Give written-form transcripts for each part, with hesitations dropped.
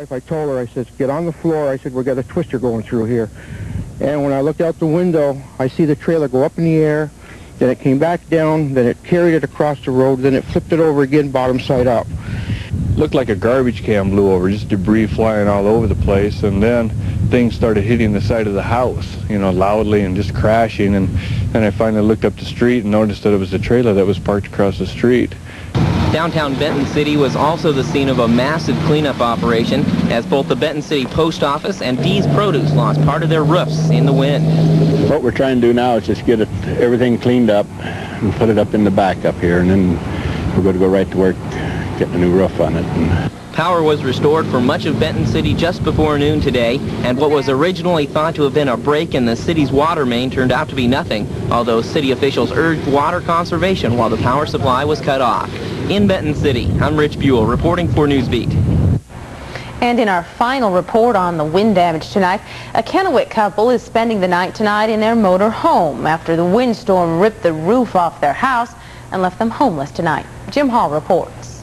I told her, I said, get on the floor. I said, we got a twister going through here. And when I looked out the window, I see the trailer go up in the air, then it came back down, then it carried it across the road, then it flipped it over again, bottom side up. Looked like a garbage can blew over, just debris flying all over the place, and then things started hitting the side of the house, you know, loudly and just crashing, and I finally looked up the street and noticed that it was a trailer that was parked across the street. Downtown Benton City was also the scene of a massive cleanup operation, as both the Benton City Post Office and Dee's Produce lost part of their roofs in the wind. What we're trying to do now is just get everything cleaned up and put it up in the back up here, and then we're going to go right to work getting a new roof on it. Power was restored for much of Benton City just before noon today, and what was originally thought to have been a break in the city's water main turned out to be nothing, although city officials urged water conservation while the power supply was cut off. In Benton City, I'm Rich Buell reporting for Newsbeat. And in our final report on the wind damage tonight, a Kennewick couple is spending the night tonight in their motor home after the windstorm ripped the roof off their house and left them homeless tonight. Jim Hall reports.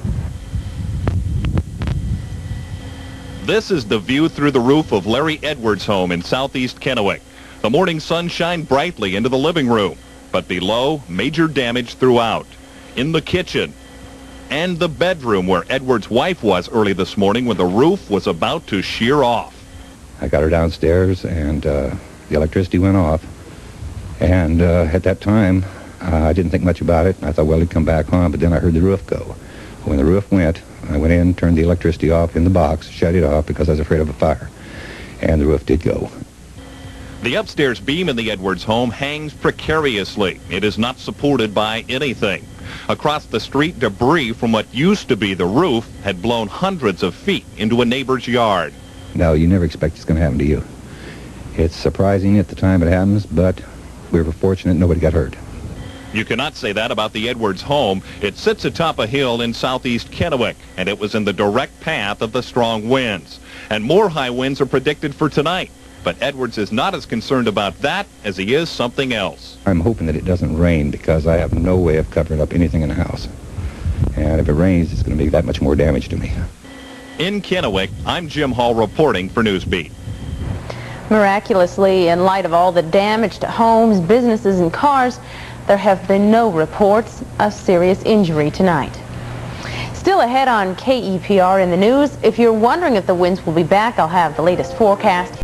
This is the view through the roof of Larry Edwards' home in southeast Kennewick. The morning sun shined brightly into the living room, but below, major damage throughout. In the kitchen and the bedroom where Edwards' wife was early this morning when the roof was about to shear off. I got her downstairs and the electricity went off. And at that time, I didn't think much about it. I thought, well, it'd come back on, but then I heard the roof go. When the roof went, I went in, turned the electricity off in the box, shut it off because I was afraid of a fire. And the roof did go. The upstairs beam in the Edwards home hangs precariously. It is not supported by anything. Across the street, debris from what used to be the roof had blown hundreds of feet into a neighbor's yard. No, you never expect it's going to happen to you. It's surprising at the time it happens, but we were fortunate nobody got hurt. You cannot say that about the Edwards home. It sits atop a hill in southeast Kennewick, and it was in the direct path of the strong winds. And more high winds are predicted for tonight. But Edwards is not as concerned about that as he is something else. I'm hoping that it doesn't rain because I have no way of covering up anything in the house. And if it rains, it's going to be that much more damage to me. In Kennewick, I'm Jim Hall reporting for Newsbeat. Miraculously, in light of all the damage to homes, businesses, and cars, there have been no reports of serious injury tonight. Still ahead on KEPR in the news, if you're wondering if the winds will be back, I'll have the latest forecast.